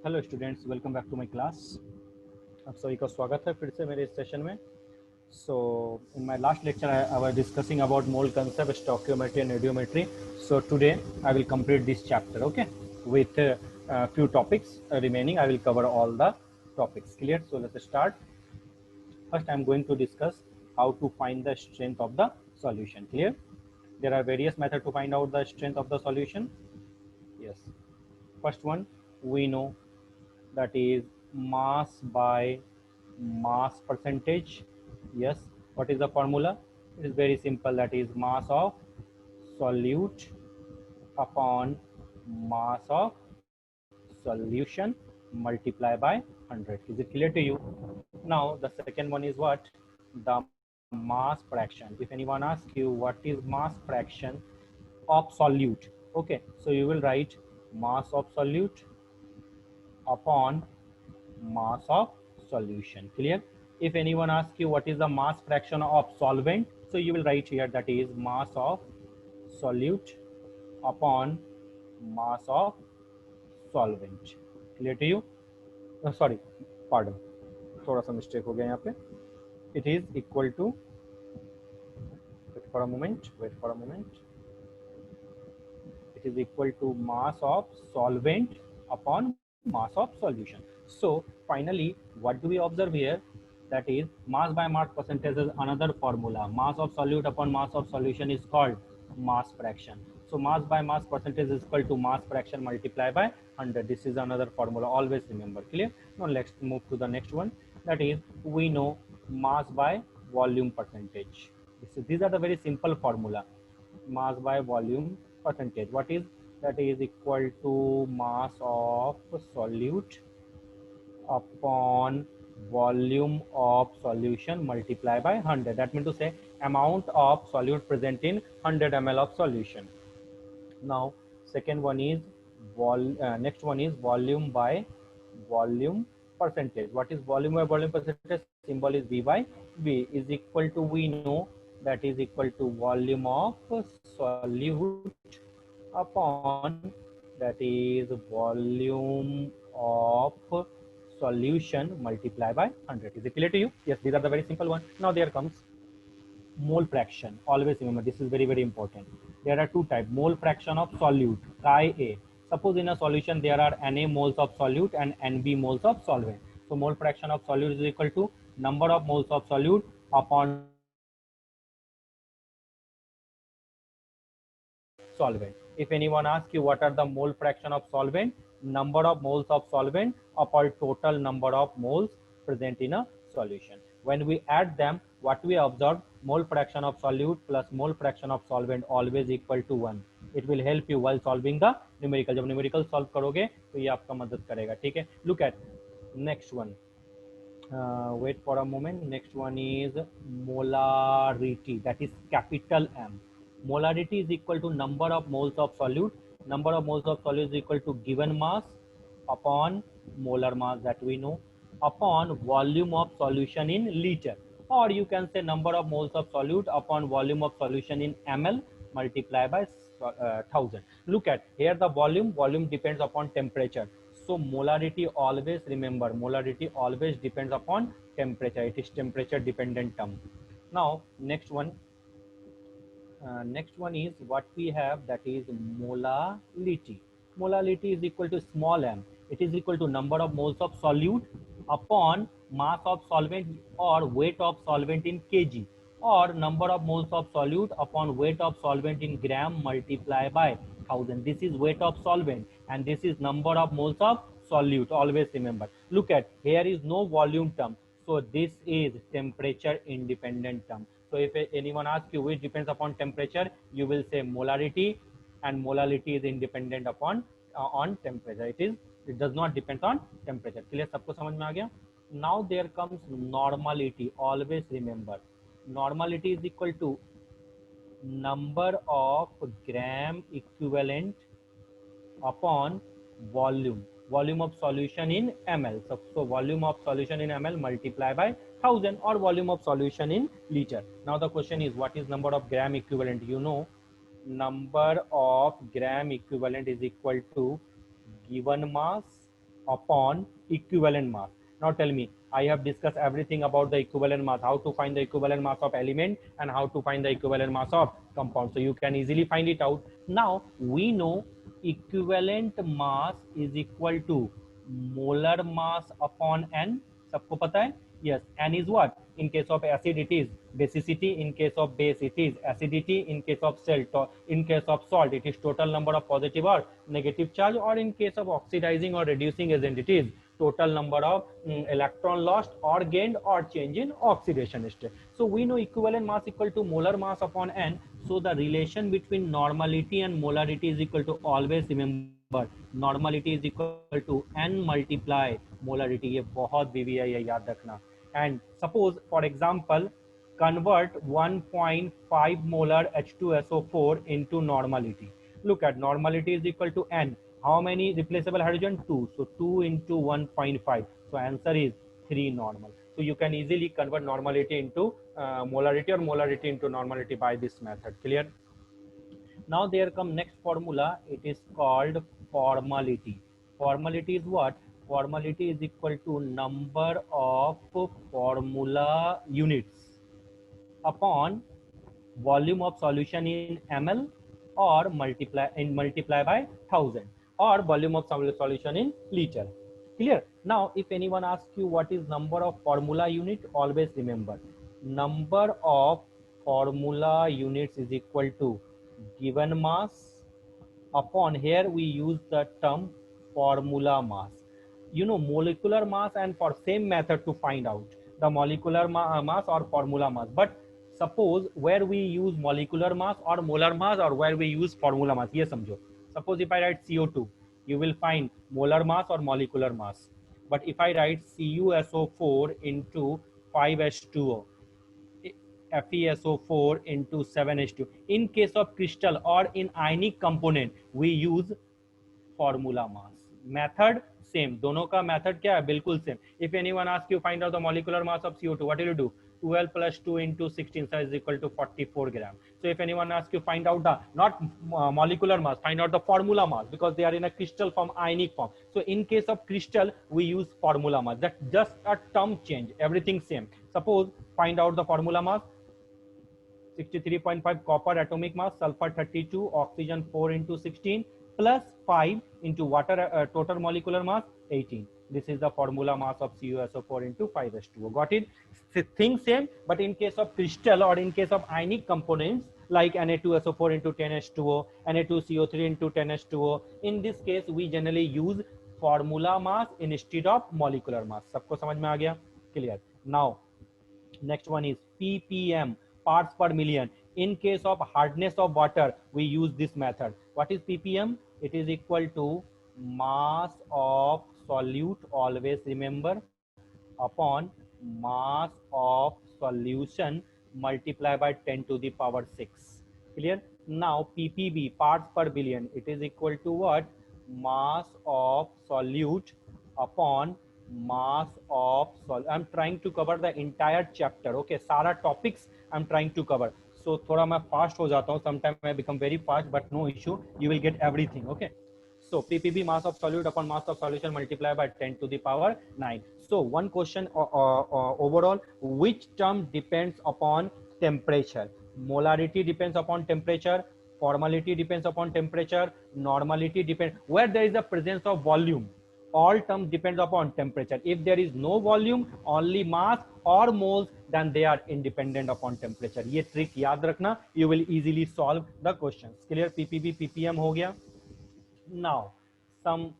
Hello students, welcome back to my class. आप सभी का स्वागत है फिर से मेरे इस सेशन में। So in my last lecture I was discussing about mole concept, stoichiometry and radiometry. So today I will complete this chapter, okay, with few topics remaining. I will cover all the topics. Clear? So let's start. First, I am going to discuss how to find the strength of the solution. Clear? There are various methods to find out the strength of the solution. Yes. First one, we know, that is mass by mass percentage. Yes, what is the formula? It is very simple, that is mass of solute upon mass of solution multiply by 100. Is it clear to you? Now the second one is what? The mass fraction. If anyone asks you what is mass fraction of solute, okay, so you will write mass of solute upon mass of solution. Clear? If anyone asks you what is the mass fraction of solvent, so you will write here, that is mass of solute upon mass of solvent. Clear to you? Sorry, pardon, थोड़ा सा mistake हो गया यहाँ पे. It is equal to, wait for a moment, it is equal to mass of solvent upon mass of solution. So finally, what do we observe here? That is mass by mass percentage is another formula. Mass of solute upon mass of solution is called mass fraction. So mass by mass percentage is equal to mass fraction multiplied by 100. This is another formula. Always remember. Clear? Now let's move to the next one. That is, we know mass by volume percentage. These are the very simple formula. Mass by volume percentage. What is that? Is equal to mass of solute upon volume of solution multiplied by 100. That means to say amount of solute present in 100 ml of solution. Now second one is next one is volume by volume percentage. What is volume by volume percentage? Symbol is V by V is equal to, we know, that is equal to volume of solute upon, that is volume of solution multiplied by 100. Is it clear to you? Yes, these are the very simple one. Now there comes mole fraction. Always remember, this is very important. There are two types: mole fraction of solute, Chi A. Suppose in a solution there are Na moles of solute and Nb moles of solvent. So mole fraction of solute is equal to number of moles of solute upon solvent. If anyone asks you what are the mole fraction of solvent, number of moles of solvent upon total number of moles present in a solution. When we add them, what we observe, mole fraction of solute plus mole fraction of solvent always equal to 1. It will help you while solving the numerical. जब numerical solve करोगे तो ये आपका मदद करेगा. ठीक है? Look at next one. Wait for a moment. Next one is molarity, that is capital M. Molarity is equal to number of moles of solute. Number of moles of solute is equal to given mass upon molar mass, that we know, upon volume of solution in liter. Or you can say number of moles of solute upon volume of solution in ml multiplied by 1000. Look at here, the volume depends upon temperature. So molarity, always remember, molarity always depends upon temperature. It is temperature dependent term. Now next one is what we have, that is molality. Molality is equal to small m. It is equal to number of moles of solute upon mass of solvent or weight of solvent in kg, or number of moles of solute upon weight of solvent in gram multiplied by 1000. This is weight of solvent and this is number of moles of solute. Always remember. Look at here is no volume term. So this is temperature independent term. So if anyone asks you which depends upon temperature, you will say molarity, and molality is independent upon on temperature. It does not depend on temperature. Clear? सबको समझ में आ गया? Now there comes normality. Always remember, normality is equal to number of gram equivalent upon volume of solution in ml. So volume of solution in ml multiply by 1000, or volume of solution in liter. Now the question is, what is number of gram equivalent? You know, number of gram equivalent is equal to given mass upon equivalent mass. Now tell me, I have discussed everything about the equivalent mass, how to find the equivalent mass of element and how to find the equivalent mass of compound. So you can easily find it out. Now we know equivalent mass is equal to molar mass upon n. सबको पता है? Yes, n is what? In case of acid it is basicity, in case of base it is acidity, in case of salt it is total number of positive or negative charge, or in case of oxidizing or reducing agent it is total number of electron lost or gained or change in oxidation state. So we know equivalent mass equal to molar mass upon n. So the relation between normality and molarity is equal to, always remember, normality is equal to n multiply molarity. ये बहुत BVI है, याद रखना. And suppose for example convert 1.5 molar H2SO4 into normality. Look at normality is equal to n. How many replaceable hydrogen? 2. So 2 into 1.5. So answer is 3 normal. So you can easily convert normality into molarity or molarity into normality by this method. Clear? Now there come next formula. It is called formality. Formality is what? Formality is equal to number of formula units upon volume of solution in ml or multiply by 1000, or volume of solution in liter. Clear? Now if anyone asks you what is number of formula unit, always remember number of formula units is equal to given mass upon, here we use the term formula mass. You know molecular mass, and for same method to find out the molecular mass or formula mass. But suppose where we use molecular mass or molar mass, or where we use formula mass, ये समझो. Suppose if I write CO2, you will find molar mass or molecular mass. But if I write CuSO4 into 5H2O, FeSO4 into 7H2. In case of crystal or in ionic component, we use formula mass. Method same. दोनों का method क्या है? बिल्कुल same. If anyone asks you find out the molecular mass of CO2, what will you do? 12 plus 2 into 16 is equal to 44 grams. So if anyone asks you find out the not molecular mass, find out the formula mass, because they are in a crystal form, ionic form. So in case of crystal, we use formula mass. That's just a term change. Everything same. Suppose find out the formula mass. 63.5 copper atomic mass, sulfur 32, oxygen 4 into 16, plus 5 into water total molecular mass 18. This is the formula mass of CuSO4 into 5H2O. Got it? Thing same, but in case of crystal or in case of ionic components like Na2SO4 into 10H2O, Na2CO3 into 10H2O, in this case we generally use formula mass instead of molecular mass. सबको समझ में आ गया? Clear? Now next one is ppm, parts per million. In case of hardness of water, we use this method. What is ppm? It is equal to mass of solute, always remember, upon mass of solution multiplied by 10 to the power 6. Clear? Now ppb, parts per billion, it is equal to what? Mass of solute upon mass of I'm trying to cover the entire chapter. Okay, सारा topics I'm trying to cover. So थोड़ा मैं fast हो जाता हूँ. Sometimes I become very fast, but no issue. You will get everything. Okay. So ppb, mass of solute upon mass of solution multiplied by 10 to the power 9. So one question overall, which term depends upon temperature? Molarity depends upon temperature. Formality depends upon temperature. Normality depends. Where there is the presence of volume, all terms depend upon temperature. If there is no volume, only mass or moles, then they are independent upon temperature. ये trick याद रखना. You will easily solve the questions. Clear? ppb, ppm हो गया. Now some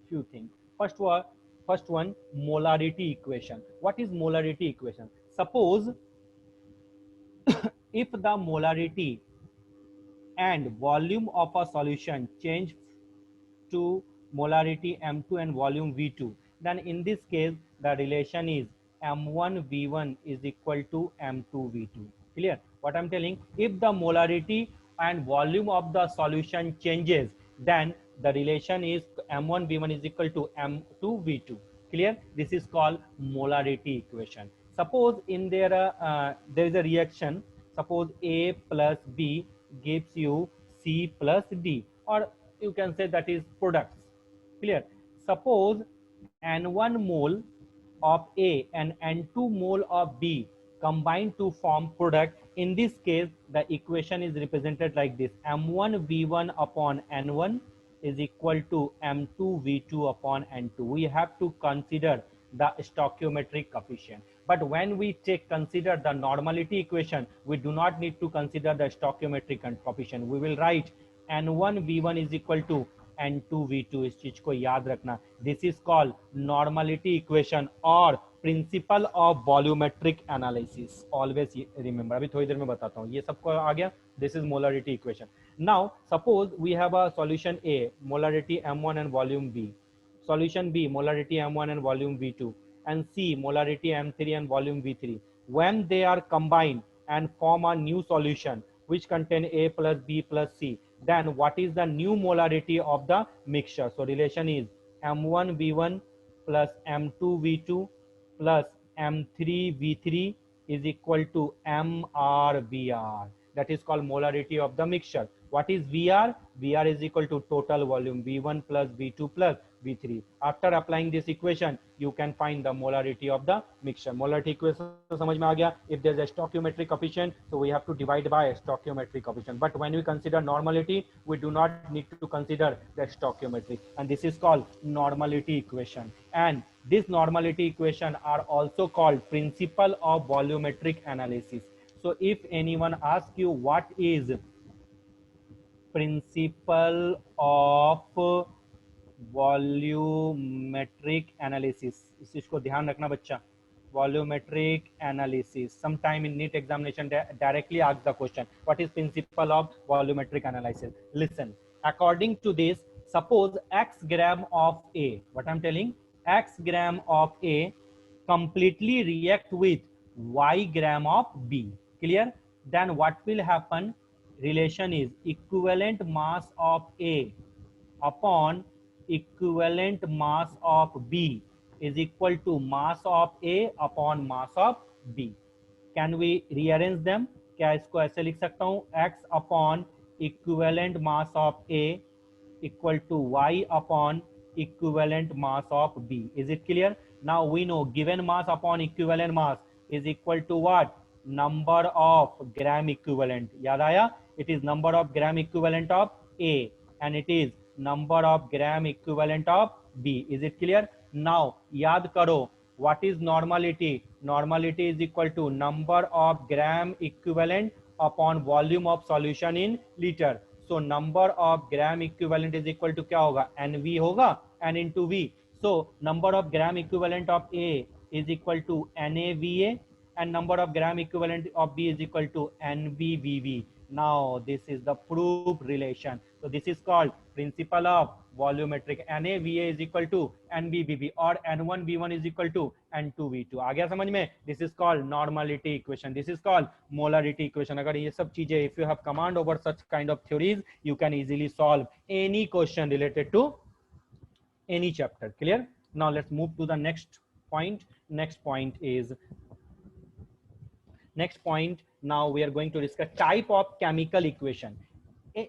few things. First one, molarity equation. What is molarity equation? Suppose if the molarity and volume of a solution change to molarity M2 and volume V2, then in this case the relation is M1 V1 is equal to M2 V2. Clear? What I'm telling? If the molarity and volume of the solution changes, then the relation is M1 V1 is equal to M2 V2. Clear? This is called molarity equation. Suppose in there is a reaction. Suppose A plus B gives you C plus D, or you can say that is products. Clear? Suppose N1 mole of A and N2 mole of B combined to form product. In this case, the equation is represented like this: M1 V1 upon N1 is equal to M2 V2 upon N2. We have to consider the stoichiometric coefficient. But when we consider the normality equation, we do not need to consider the stoichiometric coefficient. We will write N1 V1 is equal to N2 V2. इस चीज को याद रखना. This is called normality equation or principle of volumetric analysis. Always remember. अभी थोड़ी देर में बताता हूँ. ये सबको आ गया. This is molarity equation. Now suppose we have a solution A, molarity M1 and volume B. Solution B, molarity M1 and volume V2, and C, molarity M3 and volume V3. When they are combined and form a new solution which contain A plus B plus C, then what is the new molarity of the mixture? So relation is M1 V1 plus M2 V2 plus M3 V3 is equal to MR VR. That is called molarity of the mixture. What is VR? VR is equal to total volume V1 plus V2 plus V3. After applying this equation, you can find the molarity of the mixture. Molarity equation समझ में आ गया. If there is a stoichiometric coefficient, so we have to divide by a stoichiometric coefficient. But when we consider normality, we do not need to consider the stoichiometric, and this is called normality equation. And this normality equation are also called principle of volumetric analysis. So if anyone asks you what is principle of volumetric analysis, इस चीज को ध्यान रखना बच्चा. Volumetric analysis. Sometime in NEET examination directly ask the question, what is principle of volumetric analysis? Listen. According to this, suppose X gram of A. What I'm telling? X gram of A completely react with Y gram of B. Clear? Then what will happen? Relation is equivalent mass of A upon equivalent mass of B is equal to mass of A upon mass of B. Can we rearrange them? क्या इसको ऐसे लिख सकता हूँ? X upon equivalent mass of A equal to Y upon equivalent mass of B. Is it clear? Now we know given mass upon equivalent mass is equal to what? Number of gram equivalent. याद आया? It is number of gram equivalent of A and it is number of gram equivalent of B. Is it clear? Now याद करो, what is normality? Normality is equal to number of gram equivalent upon volume of solution in liter. So number of gram equivalent is equal to क्या होगा? NV होगा, N into V. So number of gram equivalent of A is equal to NaVA and number of gram equivalent of B is equal to NVVV. Now this is the proof relation. So this is called principle of volumetric. NaVA is equal to NVVV or N1V1 is equal to N2V2. आ गया समझ में? This is called normality equation. This is called molarity equation. अगर ये सब चीजें, if you have command over such kind of theories, you can easily solve any question related to any chapter. Clear? Now let's move to the next point. Next point. Now we are going to discuss type of chemical equation.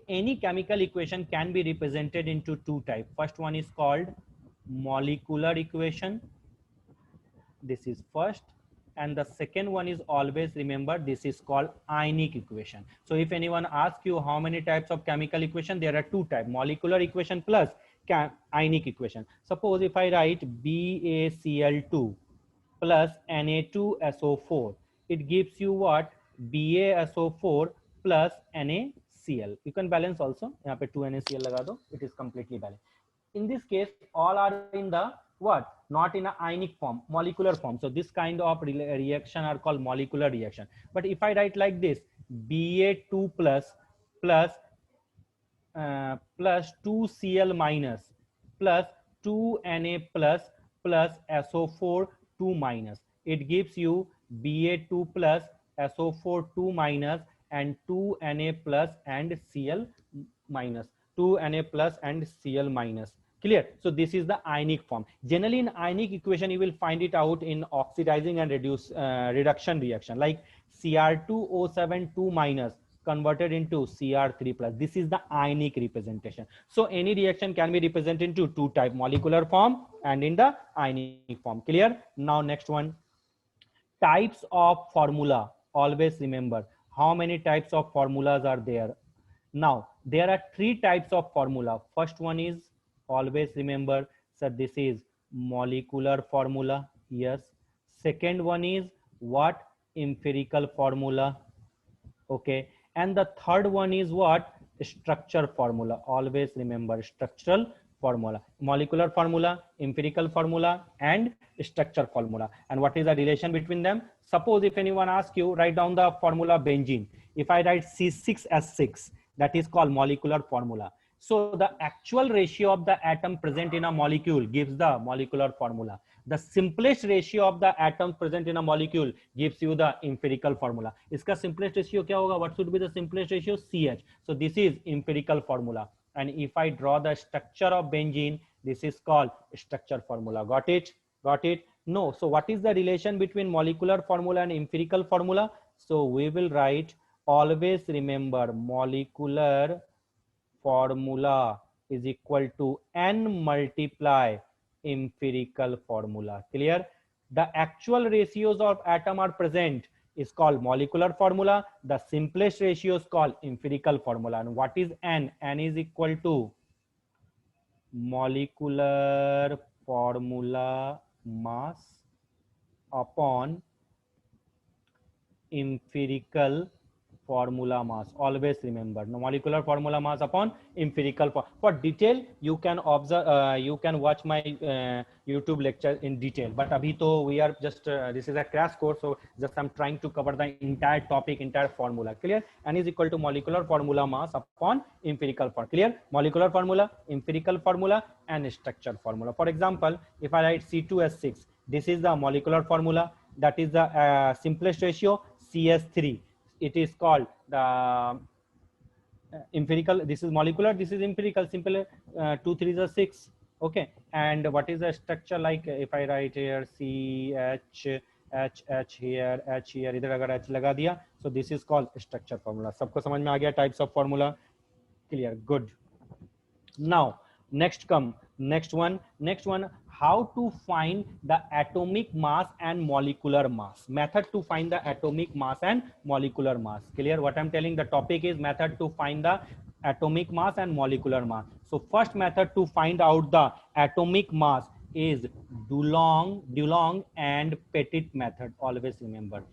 Any chemical equation can be represented into two types. First one is called molecular equation. This is first. And the second one is, always remember, this is called ionic equation. So if anyone asks you how many types of chemical equation, there are two types: molecular equation plus ionic equation. Suppose if I write BaCl2 plus Na2SO4, it gives you what? BaSO4 plus NaCl. You can balance also. यहाँ पे 2 NaCl लगा दो. It is completely balanced. In this case, all are in the what? Not in a ionic form, molecular form. So this kind of reaction are called molecular reaction. But if I write like this, Ba2 plus 2Cl minus plus 2Na plus SO4 2 minus, it gives you Ba2 plus SO4 2 minus and 2Na plus and Cl minus, 2Na plus and Cl minus. Clear? So this is the ionic form. Generally in ionic equation you will find it out in oxidizing and reduction reaction, like Cr2O7 2 minus converted into Cr3 plus. This is the ionic representation. So any reaction can be represented into two type, molecular form and in the ionic form. Clear? Now next one, types of formula. Always remember how many types of formulas are there. Now there are three types of formula. First one is, always remember, sir, this is molecular formula. Yes. Second one is what? Empirical formula. Okay. And the third one is what? Structure formula. Always remember structural formula, molecular formula, empirical formula, and structure formula. And what is the relation between them? Suppose if anyone asks you, write down the formula benzene. If I write C6H6, that is called molecular formula. So the actual ratio of the atom present in a molecule gives the molecular formula. The simplest ratio of the atoms present in a molecule gives you the empirical formula. Iska simplest ratio kya hoga? What should be the simplest ratio? CH. So this is empirical formula. And if I draw the structure of benzene, this is called structure formula. Got it? Got it? No. So what is the relation between molecular formula and empirical formula? So we will write, always remember, molecular formula is equal to n multiply empirical formula. Clear? The actual ratios of atom are present is called molecular formula. The simplest ratio is called empirical formula. And what is n? N is equal to molecular formula mass upon empirical formula mass. Always remember, no, molecular formula mass upon empirical. For detail you can observe, you can watch my YouTube lecture in detail, but abhi to we are just this is a crash course, so just I'm trying to cover the entire topic, entire formula. Clear? N is equal to molecular formula mass upon empirical formula. Clear? Molecular formula, empirical formula, and structure formula. For example, if I write C2H6, this is the molecular formula, that is the simplest ratio, CS3. It is called the empirical. This is molecular, this is empirical. Simple, 2 3s are 6. Okay. And what is the structure? Like if I write here CH, H here, H here, idhar agar H laga diya, so this is called structure formula. Sabko samajh mein aa gaya types of formula? Clear? Good. Now next one, how to find the atomic mass and molecular mass. Method to find the atomic mass and molecular mass. Clear? What I'm telling, the topic is method to find the atomic mass and molecular mass. So first method to find out the atomic mass is Dulong and Petit method. Always remember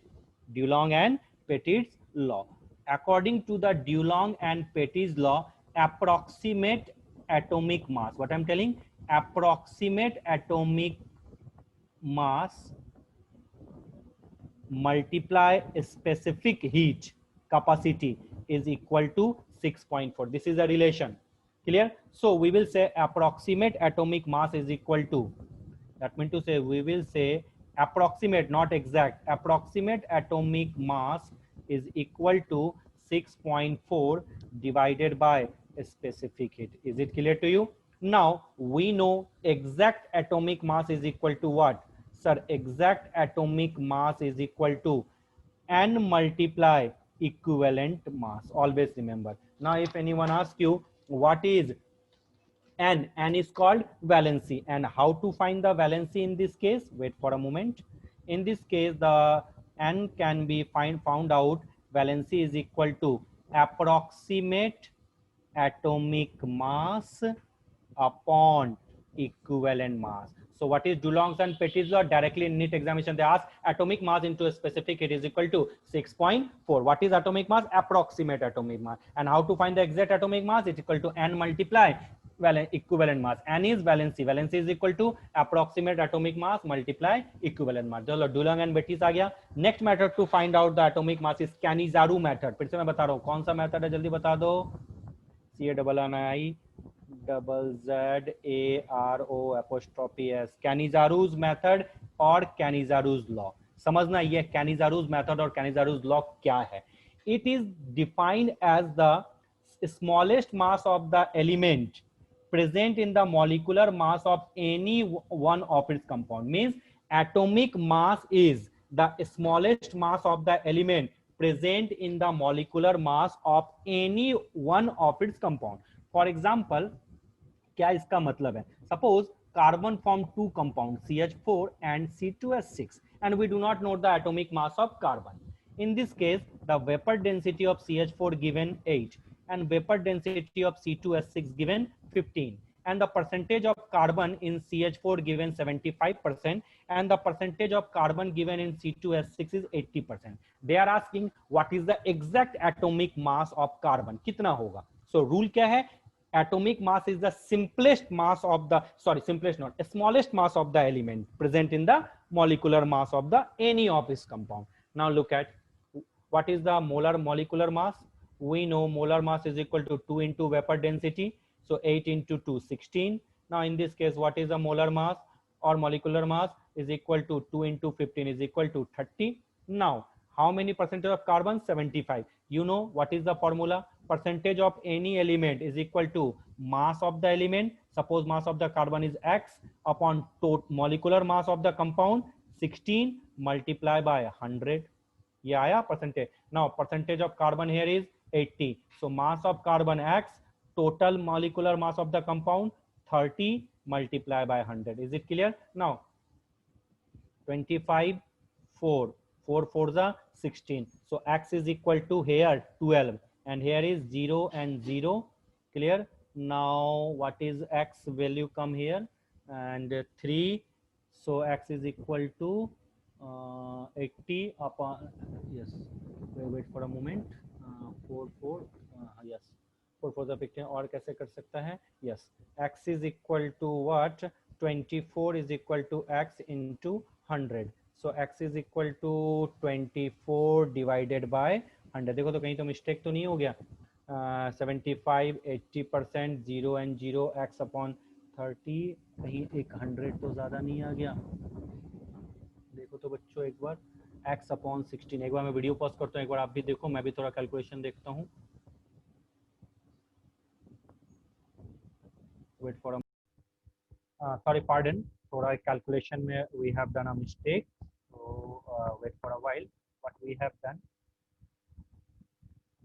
Dulong and Petit's law. According to the Dulong and Petit's law, approximate atomic mass. What I'm telling? Approximate atomic mass multiply specific heat capacity is equal to 6.4. This is a relation. Clear? So we will say approximate atomic mass is equal to, that means to say we will say approximate, not exact, approximate atomic mass is equal to 6.4 divided by specific heat. Is it clear to you? Now we know exact atomic mass is equal to what? Sir, exact atomic mass is equal to n multiply equivalent mass. Always remember. Now if anyone asks you what is n, n is called valency. And how to find the valency in this case? Wait for a moment. In this case, the n can be found out. Valency is equal to approximate atomic mass upon equivalent mass. So what is Dulong's and Petit's law? Directly in NEET examination they ask atomic mass into a specific heat is equal to 6.4. What is atomic mass? Approximate atomic mass. And how to find the exact atomic mass? It's equal to n multiply equivalent mass. N is valency. Valency is equal to approximate atomic mass multiply equivalent mass. चलो Dulong and Petit's आ गया. Next method to find out the atomic mass is Cannizzaro method. फिर से मैं बता रहा हूँ कौन सा method है, जल्दी बता दो. CANNIZARO'(S), Cannizaro's method और Cannizaro's law. समझना ये Cannizaro's method और Cannizaro's law क्या है. It is defined as the smallest mass of the element present in the molecular mass of any one of its compound. Means atomic mass is the smallest mass of the element present in the molecular mass of any one of its compound. For example, क्या इसका मतलब है? Suppose carbon form two compounds CH4 and C2H6 and we do not know the atomic mass of carbon. In this case, the vapor density of CH4 given 8 and vapor density of C2H6 given 15 and the percentage of carbon in CH4 given 75% and the percentage of carbon given in C2H6 is 80%. They are asking what is the exact atomic mass of carbon? कितना होगा? So rule क्या है? Atomic mass is the simplest mass of the, sorry, simplest not, smallest mass of the element present in the molecular mass of the any of its compound. Now look at what is the molar molecular mass. We know molar mass is equal to 2 into vapor density, so 8 into 2 16. Now in this case, what is the molar mass or molecular mass is equal to 2 into 15 is equal to 30. Now how many percentage of carbon? 75. You know what is the formula? Percentage of any element is equal to mass of the element. Suppose mass of the carbon is x upon total molecular mass of the compound 16 multiply by 100. ये आया percentage. Now percentage of carbon here is 80. So mass of carbon x, total molecular mass of the compound 30 multiply by 100. Is it clear? Now 25 4 4 4 the 16. So x is equal to here 12 and here is 0 and 0. Clear? Now what is x value come here and 3. So x is equal to 80 upon, yes, wait for a moment, 4 4 yes 4 4 the 15 और कैसे कर सकता है? Yes, x is equal to what? 24 is equal to x into 100. So x is equal to 24 divided by 100. देखो तो कहीं तो mistake तो नहीं हो गया? 75 80% 0 and 0 x upon 30 कहीं एक 100 तो ज़्यादा नहीं आ गया? देखो तो बच्चों एक बार x upon 16. एक बार मैं वीडियो पॉज करता हूँ, एक बार आप भी देखो, मैं भी थोड़ा कैलकुलेशन देखता हूँ. Wait for a sorry, pardon, थोड़ा calculation में we have done a mistake. So wait for a while. What we have done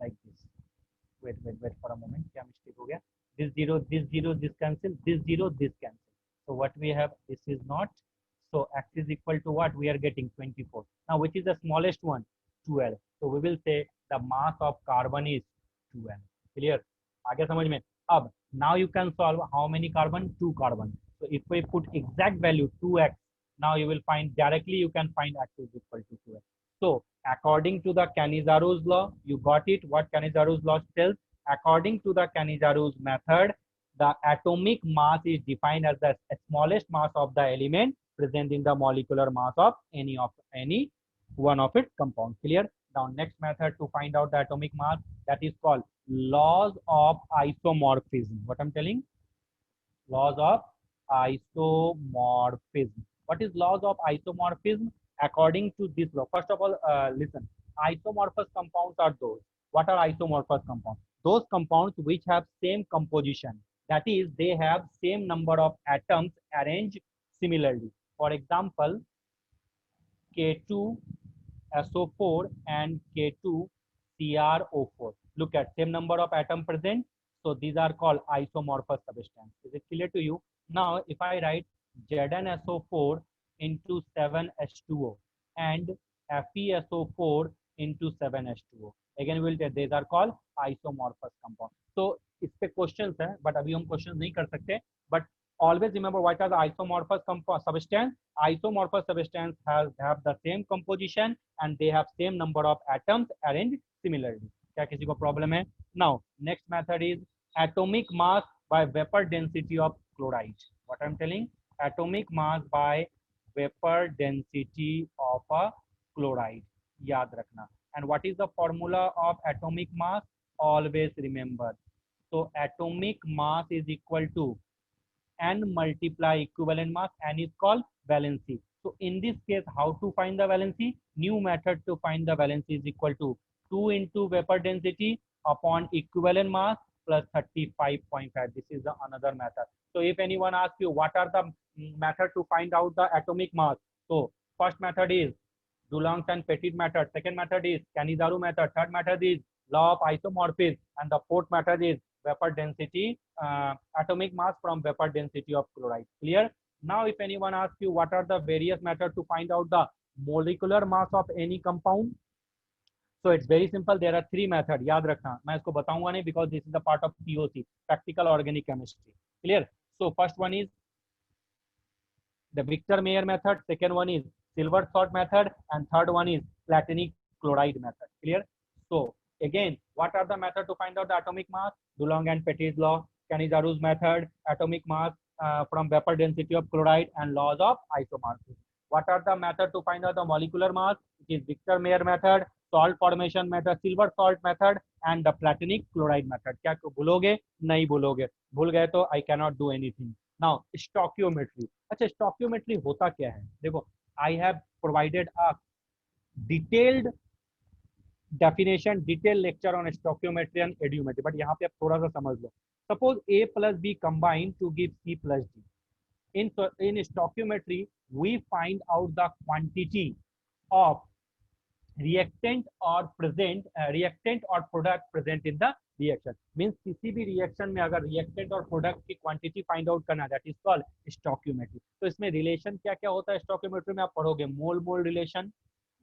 like this. Wait for a moment. क्या mistake हो गया? This 0 this cancel, this 0 this cancel. So what we have, this is not. So x is equal to what? We are getting 24. Now which is the smallest one? 12. So we will say the mass of carbon is 12. Clear? आगे समझ में? अब now you can solve how many carbon? 2 carbon. So if we put exact value 2x, now you will find directly, you can find x is equal to 2x. So according to the Cannizaro's law, you got it? What Cannizaro's law tells? According to the Cannizaro's method, the atomic mass is defined as the smallest mass of the element present in the molecular mass of any one of its compounds. Clear? Now next method to find out the atomic mass, that is called laws of isomorphism. What I'm telling? Laws of isomorphism. What is laws of isomorphism? According to this law, first of all, listen. Isomorphous compounds are those. What are isomorphous compounds? Those compounds which have same composition. That is, they have same number of atoms arranged similarly. For example, K2SO4 and K2CrO4. Look at same number of atom present. So these are called isomorphous substance. Is it clear to you? Now, if I write ZnSO4 into 7H2O and FeSO4 into 7H2O, again we'll say these are called isomorphous compound. So इस पे questions है, but अभी हम questions नहीं कर सकते. But always remember what are the isomorphous substance. Isomorphous substance have the same composition and they have same number of atoms arranged similarly. क्या किसी को प्रॉब्लम है? Now next method is atomic mass by vapor density of chloride. What I'm telling? Atomic mass by vapor density of a chloride. याद रखना. And what is the formula of atomic mass? Always remember. So atomic mass is equal to n multiply equivalent mass. N is called valency. So in this case, how to find the valency? New method to find the valency is equal to 2 into vapor density upon equivalent mass plus 35.5. This is the another method. So if anyone asks you what are the method to find out the atomic mass, so first method is Dulong's and Petit method. Second method is Cannizzaro method. Third method is law of isomorphism, and the fourth method is vapor density, atomic mass from vapor density of chloride. Clear? Now, if anyone asks you what are the various methods to find out the molecular mass of any compound, so it's very simple. There are three methods. याद रखना, मैं इसको बताऊंगा नहीं because this is the part of POC, practical organic chemistry. Clear? So first one is the Victor Mayer method, second one is silver salt method, and third one is platinic chloride method. Clear? So again, what are the methods to find out the atomic mass? Dulong and Petit's law, Cannizaro's method, atomic mass from vapor density of chloride, and laws of isomorphism. What are the methods to find out the molecular mass? It is Victor Mayer method, salt formation method, silver salt method, and the platinic chloride method. क्या भूलोगे? नहीं भूलोगे. भूल गए तो I cannot do anything. Now stoichiometry. अच्छा, stoichiometry होता क्या है? देखो, I have provided a detailed definition, detailed lecture on stoichiometry and ediometry, but यहाँ पे आप थोड़ा सा समझ लो. Suppose A plus B combine to give C plus D. In stoichiometry, we find out the quantity of reactant or product present in the reaction. Means किसी भी reaction में अगर reactant और product की quantity find out करना, that is called stoichiometry. तो इसमें relation क्या क्या होता है stoichiometry में आप पढ़ोगे? मोल relation,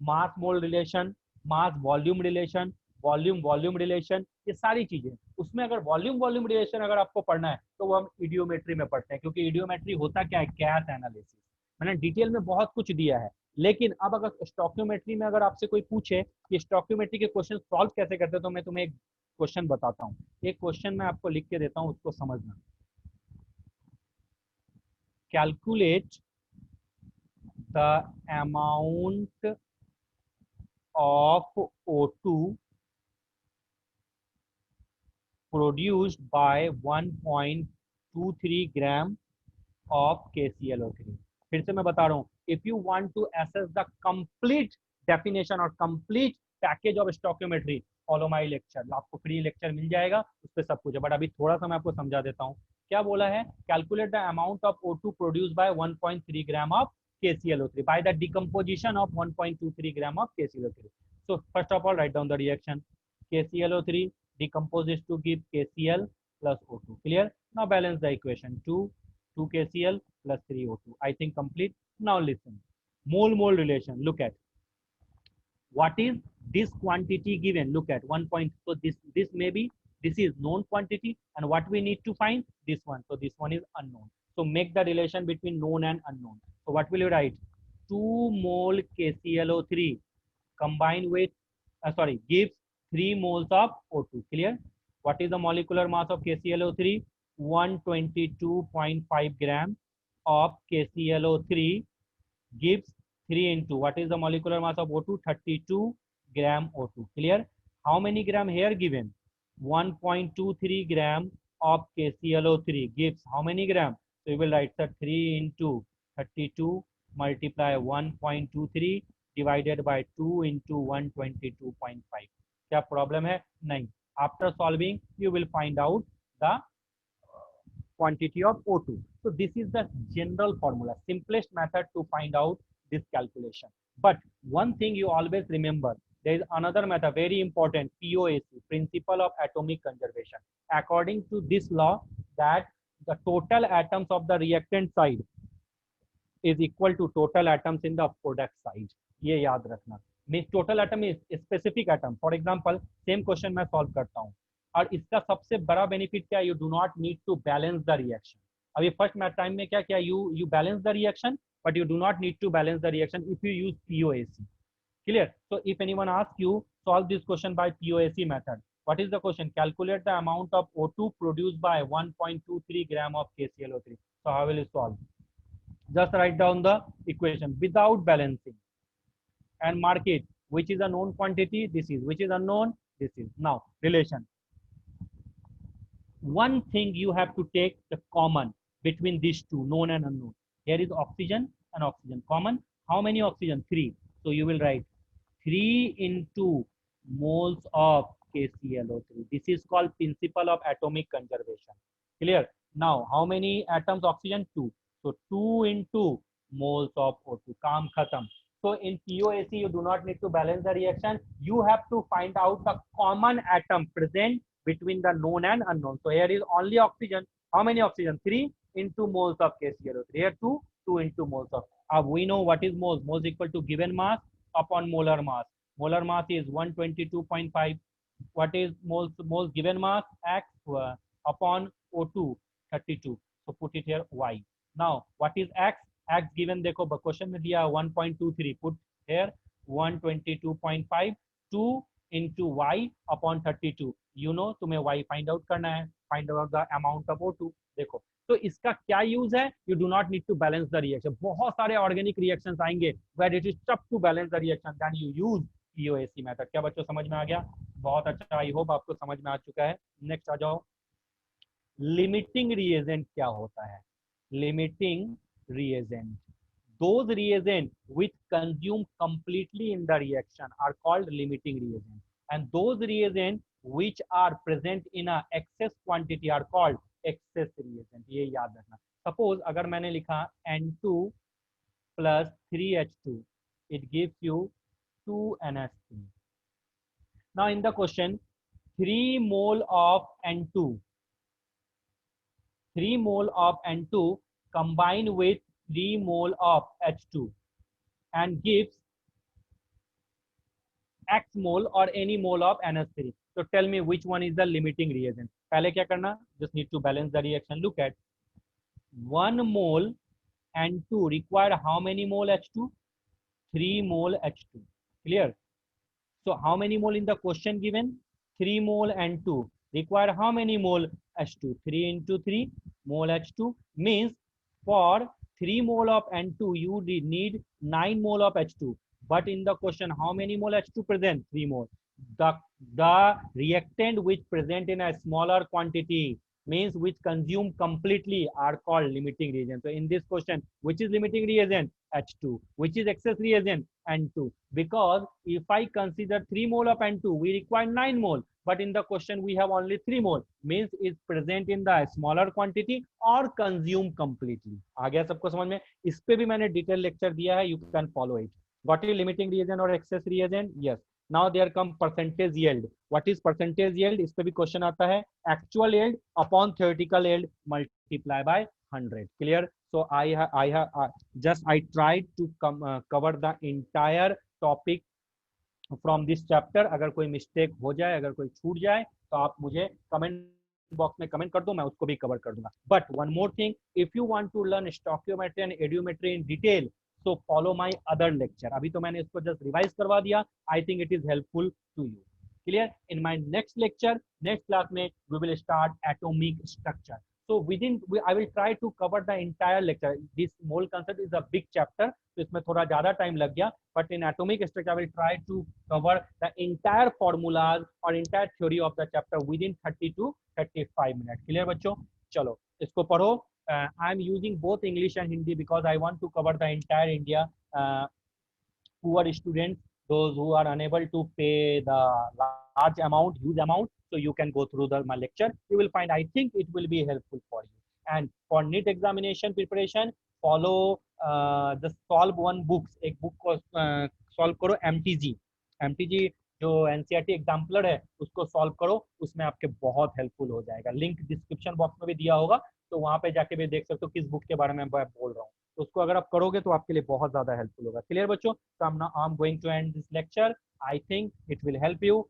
mass mole relation, mass volume relation, volume relation, ये सारी चीजें. उसमें अगर volume relation अगर आपको पढ़ना है तो वो हम idiometry में पढ़ते हैं, क्योंकि idiometry होता क्या है? gas analysis. मैंने डिटेल में बहुत कुछ दिया है, लेकिन अब अगर स्टोइकियोमेट्री में अगर आपसे कोई पूछे कि स्टोइकियोमेट्री के क्वेश्चन सॉल्व कैसे करते हैं, तो मैं तुम्हें एक क्वेश्चन बताता हूँ. एक क्वेश्चन मैं आपको लिख के देता हूँ, उसको समझना. Calculate the amount of O2 produced by 1.23 gram of KClO3. फिर से मैं बता रहा हूँ, if you want to assess the complete definition or complete package of stoichiometry, follow my lecture. आपको फ्री लेक्चर मिल जाएगा, उस पर सब कुछ है, बट अभी थोड़ा सा मैं आपको समझा देता हूँ. क्या बोला है? Calculate the amount of O2 produced by 1.3 gram of KClO3 by the decomposition of 1.23 gram of KClO3. So first of all, write down the reaction. KClO3 decomposes to give KCl plus O2. Clear? Now balance the equation. 2 KCl plus 3 O2. I think complete. Now listen. Mole relation. Look at what is this quantity given. Look at 1 point. So this may be, this is known quantity, and what we need to find? This one. So this one is unknown. So make the relation between known and unknown. So what will you write? 2 mole KClO3 combined with gives 3 moles of O2. Clear? What is the molecular mass of KClO3? 122.5 gram of KClO3 gives 3 into what is the molecular mass of O2? 32 gram O2. Clear? How many gram here given? 1.23 gram of KClO3 gives how many gram? So you will write that 3 into 32 multiply 1.23 divided by 2 into 122.5. क्या problem है? नहीं. After solving, you will find out the quantity of O2. So this is the general formula, simplest method to find out this calculation. But one thing you always remember, there is another method, very important, POAC, principle of atomic conservation. According to this law, that the total atoms of the reactant side is equal to total atoms in the product side. ये याद रखना. Means total atom is specific atom. For example, same question मैं solve करता हूँ, और इसका सबसे बड़ा बेनिफिट क्या है? You do not need to balance the reaction. अभी फर्स्ट टाइम में क्या किया? You balance the reaction, but you do not need to balance the reaction if you use POAC. Clear? So if anyone asks you, solve this question by POAC method. What is the question? Calculate the amount of O2 produced by 1.23 gram of KClO3. So how will you solve? Just write down the equation without balancing and mark it. Which is a known quantity? This is. Which is unknown? This is. Now relation. One thing you have to take the common between these two, known and unknown. Here is oxygen and oxygen. Common. How many oxygen? 3. So you will write 3 into moles of KClO3. This is called principle of atomic conservation. Clear? Now, how many atoms oxygen? 2. So 2 into moles of O2. Kaam khatam. So in POAC, you do not need to balance the reaction. You have to find out the common atom present between the known and unknown. So here is only oxygen. How many oxygen? 3 into moles of KClO3. Here 2 into moles of. We know what is moles. Moles equal to given mass upon molar mass. Molar mass is 122.5. What is moles? Moles given mass X upon O2 32. So put it here Y. Now what is X? X given देखो question में दिया 1.23. Put here 122.5 2 into Y upon 32. You know तुम्हें Y find out करना है. Find out the amount of O2. देखो तो इसका क्या यूज है? You do not need to balance the reaction. बहुत सारे ऑर्गेनिक रिएक्शंस आएंगे where it is tough to balance the reaction, then you use POAC method. क्या बच्चों समझ में आ गया? बहुत अच्छा, आई होप आपको समझ में आ चुका है. नेक्स्ट आ जाओ. लिमिटिंग रिएजेंट क्या होता है? Limiting reagent, those reagent which consume completely in the reaction are called limiting reagent, and those reagent which are present in a excess quantity are called excess reagent. ये याद रखना. Suppose अगर मैंने लिखा N2 plus 3H2, it gives you 2NH3. Now in the question, 3 mole of N2, 3 mole of N2 combine with 3 mole of H2 and gives X mole or any mole of NH3. So tell me which one is the limiting reagent. पहले क्या करना? Just need to balance the reaction. Look at 1 mole N2 require how many mole H2? 3 mole H2. Clear? So how many mole in the question given? 3 mole N2 require how many mole H2? 3 into 3 mole H2 means for 3 mole of N2 you need 9 mole of H2. But in the question, how many mole H2 present? 3 mole. The reactant which present in a smaller quantity means which consume completely are called limiting reagent. So in this question, which is limiting reagent? H2. Which is excess reagent? N2. Because if I consider 3 mole of N2, we require 9 mole. But in the question we have only 3 mole, means is present in the smaller quantity or consume completely. आ गया सबको समझ में? इस पे भी मैंने detail lecture दिया है, you can follow it. What is limiting reagent or excess reagent? Yes. Now there come percentage yield. What is percentage yield? इस पे भी क्वेश्चन आता है. Actual yield upon theoretical yield multiply by 100. Clear? So I tried to cover the entire topic from this chapter. अगर कोई mistake हो जाए, अगर कोई छूट जाए तो आप मुझे कमेंट बॉक्स में कमेंट कर दो, मैं उसको भी कवर कर दूंगा. But one more thing, if you want to learn stoichiometry and eudiometry in detail, so follow my other lecture. अभी तो मैंने इसको जस्ट रिवाइज करवा दिया. I think it is helpful to you. Clear? In my next lecture, next class में we will start atomic structure. So I will try to cover the entire lecture. This mole concept is a big chapter, तो इसमें थोड़ा ज़्यादा time लग गया. But in atomic structure, I will try to cover the entire formulas or entire theory of the chapter within 30 to 35 minutes. Clear बच्चों? चलो इसको पढ़ो. I am using both English and Hindi because I want to cover the entire India. Poor students, those who are unable to pay the large amount, huge amount, so you can go through my lecture. You will find, I think it will be helpful for you. And for NEET examination preparation, follow the solve one books. एक book को solve करो. MTG जो NCERT exemplar है उसको solve करो, उसमें आपके बहुत हेल्पफुल हो जाएगा. लिंक डिस्क्रिप्शन बॉक्स में भी दिया होगा, तो वहां पे जाके भी देख सकते हो किस बुक के बारे में मैं बोल रहा हूँ. तो उसको अगर आप करोगे तो आपके लिए बहुत ज्यादा हेल्पफुल होगा. क्लियर बच्चों? So I'm going to end this lecture. I think it will help you.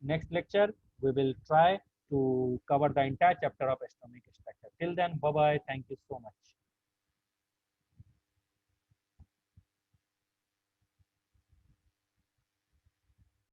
Next lecture we will try to cover the entire chapter of atomic structure. Till then, bye bye. Thank you so much.